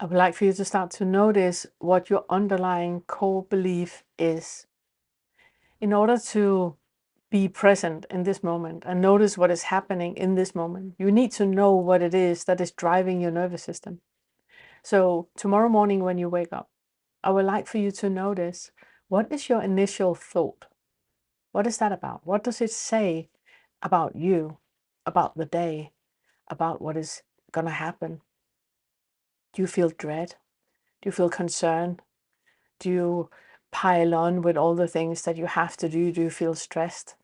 I would like for you to start to notice what your underlying core belief is. In order to be present in this moment and notice what is happening in this moment, you need to know what it is that is driving your nervous system. So, tomorrow morning when you wake up, I would like for you to notice, what is your initial thought? What is that about? What does it say about you, about the day, about what is going to happen? Do you feel dread? Do you feel concern? Do you pile on with all the things that you have to do? Do you feel stressed?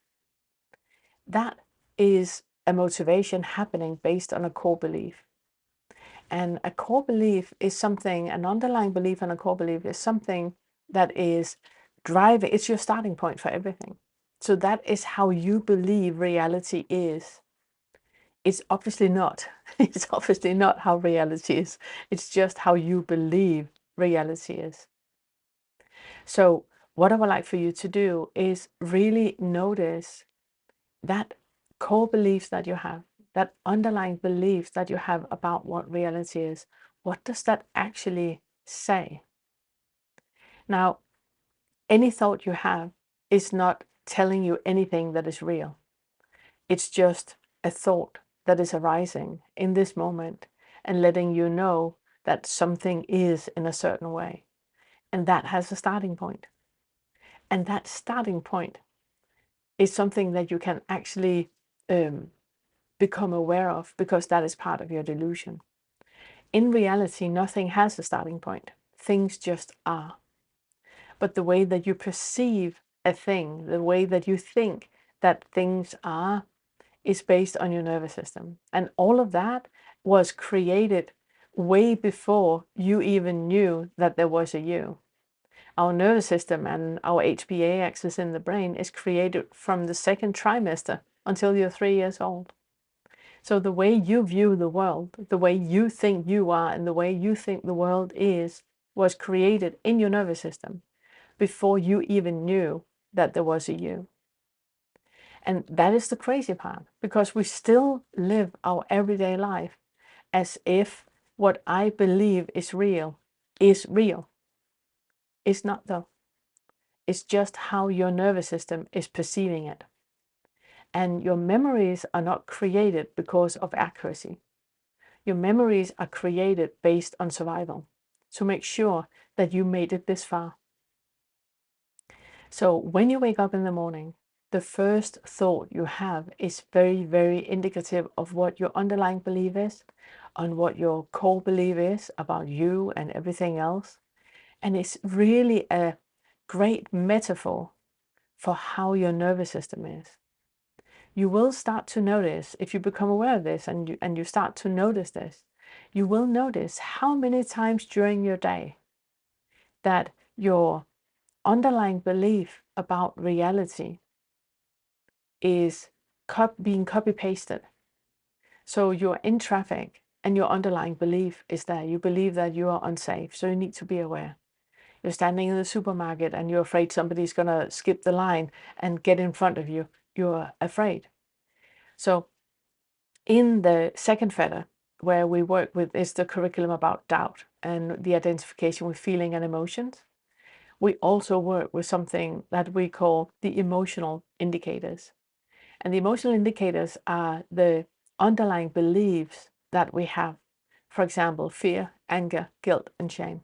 That is a motivation happening based on a core belief. And a core belief is something, an underlying belief and a core belief is something that is driving, it's your starting point for everything. So that is how you believe reality is. It's obviously not. It's obviously not how reality is. It's just how you believe reality is. So, what I would like for you to do is really notice that core beliefs that you have, that underlying beliefs that you have about what reality is. What does that actually say? Now, any thought you have is not telling you anything that is real. It's just a thought that is arising in this moment and letting you know that something is in a certain way. And that has a starting point. And that starting point is something that you can actually become aware of, because that is part of your delusion. In reality, nothing has a starting point. Things just are. But the way that you perceive a thing, the way that you think that things are, is based on your nervous system. And all of that was created way before you even knew that there was a you. Our nervous system and our HPA axis in the brain is created from the second trimester until you're 3 years old. So the way you view the world, the way you think you are, and the way you think the world is, was created in your nervous system before you even knew that there was a you. And that is the crazy part, because we still live our everyday life as if what I believe is real is real. It's not, though. It's just how your nervous system is perceiving it. And your memories are not created because of accuracy. Your memories are created based on survival, to make sure that you made it this far. So when you wake up in the morning, the first thought you have is very, very indicative of what your underlying belief is, on what your core belief is about you and everything else. And it's really a great metaphor for how your nervous system is. You will start to notice, if you become aware of this and you start to notice this, you will notice how many times during your day that your underlying belief about reality is being copy pasted. So you're in traffic and your underlying belief is there. You believe that you are unsafe, so you need to be aware. You're standing in the supermarket and you're afraid somebody's going to skip the line and get in front of you. You're afraid. So in the second feather, where we work with, is the curriculum about doubt and the identification with feeling and emotions. We also work with something that we call the emotional indicators. And the emotional indicators are the underlying beliefs that we have. For example, fear, anger, guilt, and shame.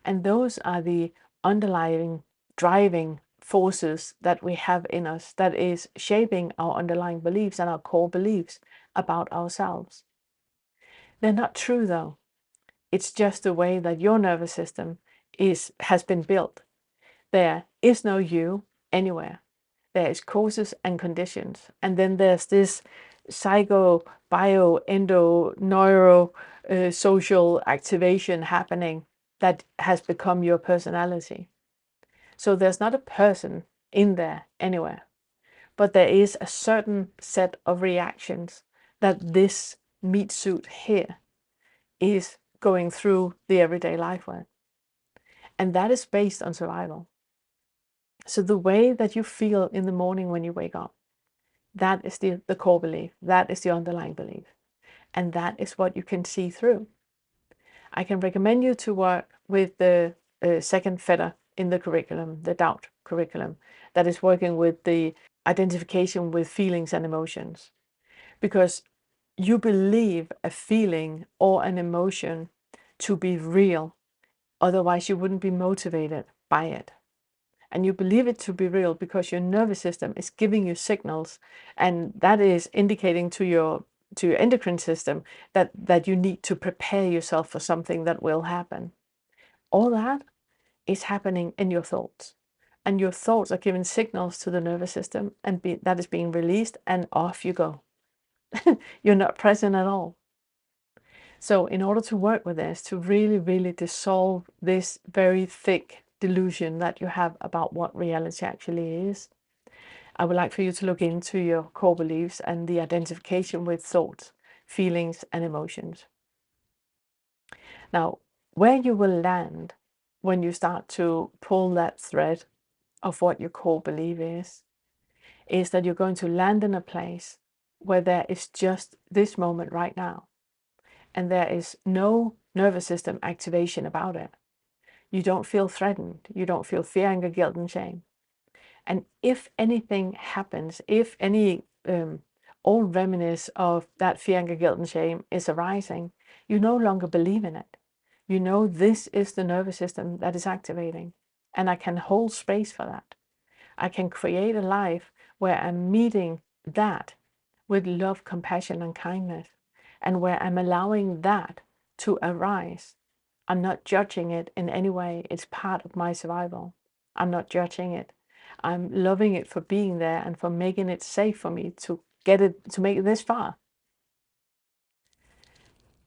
And those are the underlying driving forces that we have in us, that is shaping our underlying beliefs and our core beliefs about ourselves. They're not true, though. It's just the way that your nervous system has been built. There is no you anywhere. There is causes and conditions. And then there's this psycho, bio, endo, neuro, social activation happening that has become your personality. So there's not a person in there anywhere, but there is a certain set of reactions that this meat suit here is going through the everyday life with. And that is based on survival. So the way that you feel in the morning when you wake up, that is the core belief. That is the underlying belief. And that is what you can see through. I can recommend you to work with the second feather in the curriculum, the doubt curriculum, that is working with the identification with feelings and emotions. Because you believe a feeling or an emotion to be real, otherwise you wouldn't be motivated by it. And you believe it to be real because your nervous system is giving you signals, and that is indicating to your endocrine system that you need to prepare yourself for something that will happen. All that is happening in your thoughts, and your thoughts are giving signals to the nervous system, and that is being released, and off you go. You're not present at all. So in order to work with this, to really, really dissolve this very thick delusion that you have about what reality actually is, I would like for you to look into your core beliefs and the identification with thoughts, feelings, and emotions. Now, where you will land when you start to pull that thread of what your core belief is that you're going to land in a place where there is just this moment right now, and there is no nervous system activation about it. You don't feel threatened. You don't feel fear, anger, guilt, and shame. And if anything happens, if any old remnants of that fear, anger, guilt, and shame is arising, you no longer believe in it. You know this is the nervous system that is activating, and I can hold space for that. I can create a life where I'm meeting that with love, compassion, and kindness, and where I'm allowing that to arise. I'm not judging it in any way. It's part of my survival. I'm not judging it. I'm loving it for being there and for making it safe for me to get it, to make it this far.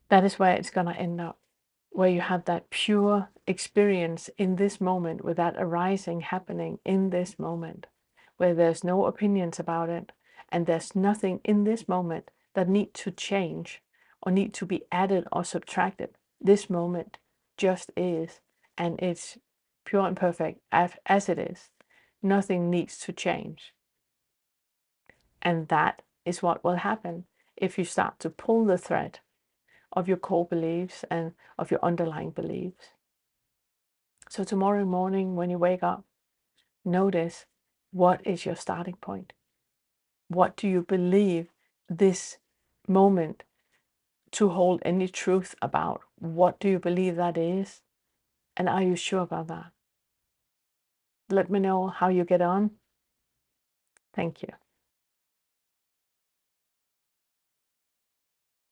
That is where it's going to end up, where you have that pure experience in this moment, with that arising happening in this moment, where there's no opinions about it, and there's nothing in this moment that need to change or need to be added or subtracted. This moment just is, and it's pure and perfect as it is. Nothing needs to change. And that is what will happen if you start to pull the thread of your core beliefs and of your underlying beliefs. So tomorrow morning when you wake up, notice, what is your starting point? What do you believe this moment to hold any truth about? What do you believe that is? And are you sure about that? Let me know how you get on. Thank you.